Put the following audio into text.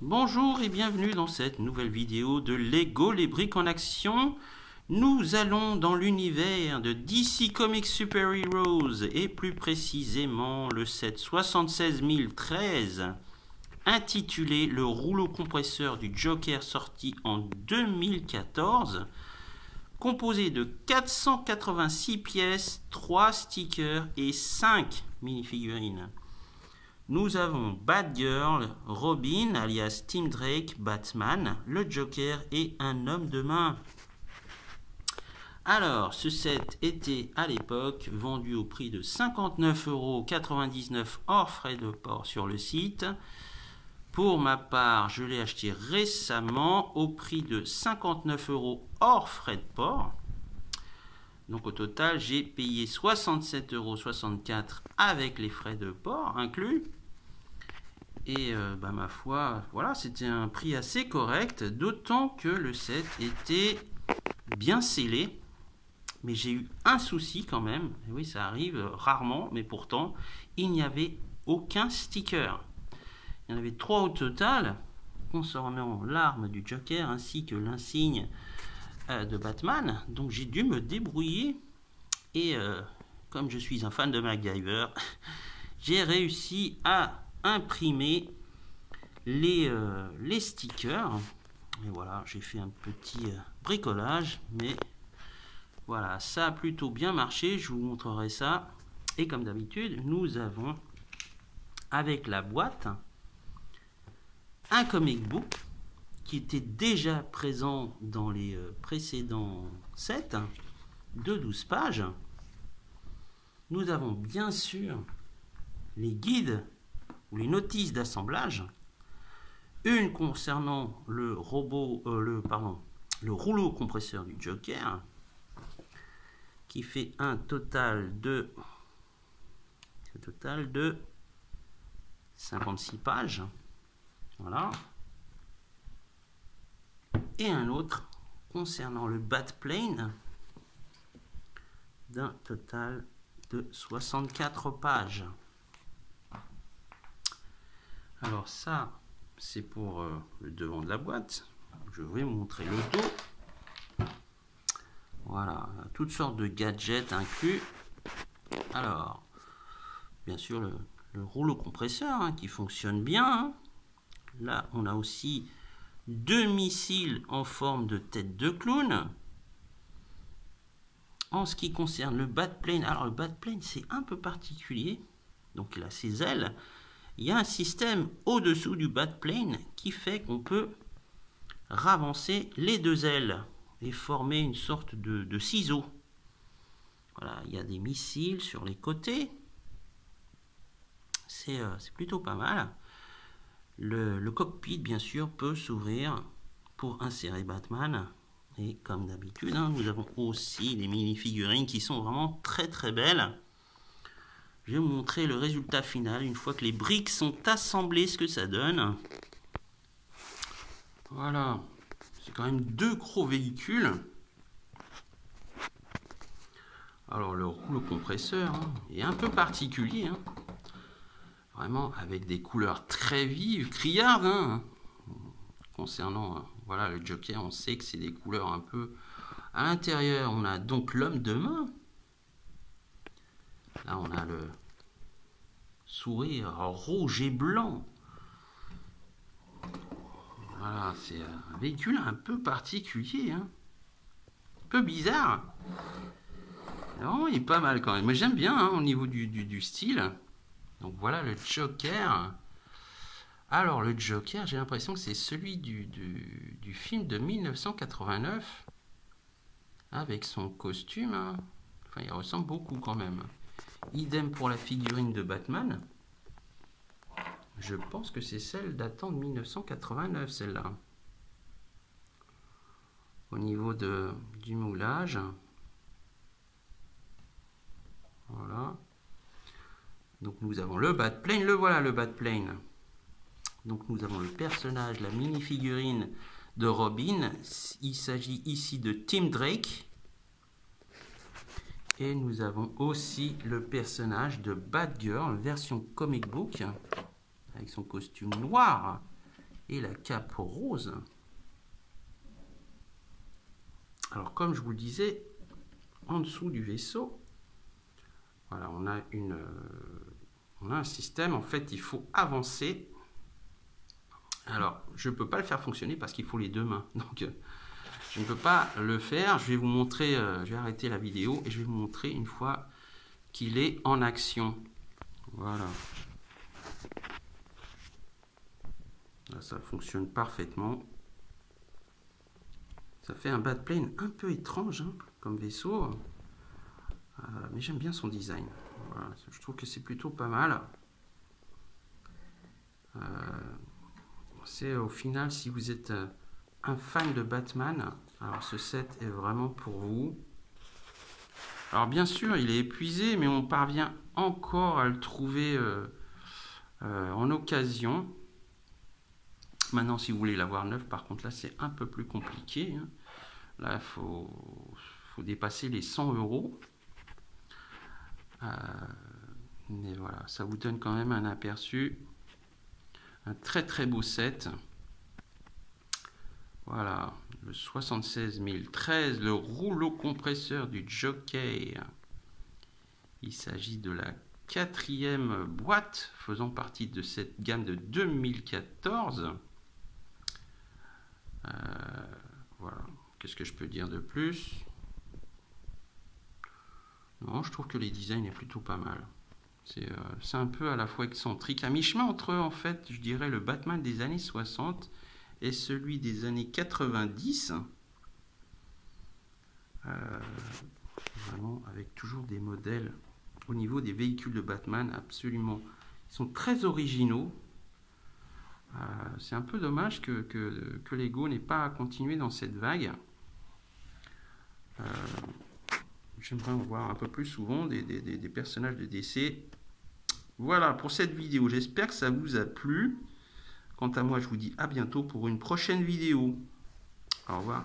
Bonjour et bienvenue dans cette nouvelle vidéo de Lego, les briques en action. Nous allons dans l'univers de DC Comics Super Heroes et plus précisément le set 76013 intitulé Le rouleau compresseur du Joker sorti en 2014, composé de 486 pièces, 3 stickers et 5 minifigurines. Nous avons Batgirl, Robin alias Tim Drake, Batman, le Joker et un homme de main. Alors, ce set était à l'époque vendu au prix de 59,99 € hors frais de port sur le site. Pour ma part, je l'ai acheté récemment au prix de 59 € hors frais de port. Donc au total, j'ai payé 67,64 € avec les frais de port inclus. Et ma foi, voilà, c'était un prix assez correct, d'autant que le set était bien scellé. Mais j'ai eu un souci quand même. Et oui, ça arrive rarement, mais pourtant, il n'y avait aucun sticker. Il y en avait 3 au total, concernant l'arme du Joker ainsi que l'insigne de Batman. Donc j'ai dû me débrouiller. Et comme je suis un fan de MacGyver, j'ai réussi à imprimer les stickers. Et voilà, j'ai fait un petit bricolage, mais voilà, ça a plutôt bien marché. Je vous montrerai ça. Et comme d'habitude, nous avons avec la boîte un comic book qui était déjà présent dans les précédents sets de 12 pages. Nous avons bien sûr les guides ou les notices d'assemblage, une concernant le rouleau compresseur du Joker, qui fait un total de 56 pages. Voilà. Et un autre concernant le Batplane d'un total de 64 pages. Alors ça, c'est pour le devant de la boîte. Je vais vous montrer le dos. Voilà, toutes sortes de gadgets inclus. Alors, bien sûr, le rouleau compresseur qui fonctionne bien. Là, on a aussi 2 missiles en forme de tête de clown. En ce qui concerne le Batplane, alors le Batplane, c'est un peu particulier. Donc, il a ses ailes. Il y a un système au-dessous du Batplane qui fait qu'on peut ravancer les 2 ailes et former une sorte de ciseau. Voilà, il y a des missiles sur les côtés. C'est plutôt pas mal. Le cockpit, bien sûr, peut s'ouvrir pour insérer Batman. Et comme d'habitude, nous avons aussi des mini-figurines qui sont vraiment très très belles. Je vais vous montrer le résultat final une fois que les briques sont assemblées, ce que ça donne. Voilà, c'est quand même 2 gros véhicules. Alors le rouleau compresseur est un peu particulier, vraiment avec des couleurs très vives, criardes. Concernant voilà, le Joker, on sait que c'est des couleurs un peu. À l'intérieur, on a donc l'homme de main. Là, on a le sourire rouge et blanc. Voilà, c'est un véhicule un peu particulier, un peu bizarre. Non, il est pas mal quand même. Mais j'aime bien au niveau du style. Donc voilà le Joker. Alors le Joker, j'ai l'impression que c'est celui du film de 1989. Avec son costume. Enfin, il ressemble beaucoup quand même. Idem pour la figurine de Batman. Je pense que c'est celle datant de 1989, celle-là. Au niveau du moulage. Voilà. Donc nous avons le Batplane. Le voilà, le Batplane. Donc nous avons le personnage, la mini-figurine de Robin. Il s'agit ici de Tim Drake. Et nous avons aussi le personnage de Batgirl, version comic book, avec son costume noir et la cape rose. Alors comme je vous le disais, en dessous du vaisseau, voilà, on a un système. En fait, il faut avancer. Alors, je ne peux pas le faire fonctionner parce qu'il faut les deux mains. Donc, je ne peux pas le faire. Je vais vous montrer, je vais arrêter la vidéo et je vais vous montrer une fois qu'il est en action. Voilà. Là, ça fonctionne parfaitement. Ça fait un backplane un peu étrange hein, comme vaisseau. Mais j'aime bien son design. Voilà, je trouve que c'est plutôt pas mal. C'est au final, si vous êtes un fan de Batman, alors ce set est vraiment pour vous. Alors bien sûr, il est épuisé, mais on parvient encore à le trouver en occasion. Maintenant, si vous voulez l'avoir neuf, par contre, là, c'est un peu plus compliqué. Hein. Là, il faut dépasser les 100 €. Mais voilà, ça vous donne quand même un aperçu. Un très très beau set. Voilà, le 76013, le rouleau compresseur du Jockey. Il s'agit de la 4e boîte faisant partie de cette gamme de 2014. Voilà, qu'est-ce que je peux dire de plus? Non, je trouve que les designs est plutôt pas mal. C'est un peu à la fois excentrique, à mi-chemin entre, en fait, je dirais, le Batman des années 60 et celui des années 90. Vraiment, avec toujours des modèles au niveau des véhicules de Batman, absolument. Ils sont très originaux. C'est un peu dommage que Lego n'ait pas continué dans cette vague. J'aimerais en voir un peu plus souvent des personnages de DC. Voilà pour cette vidéo, j'espère que ça vous a plu. Quant à moi, je vous dis à bientôt pour une prochaine vidéo. Au revoir.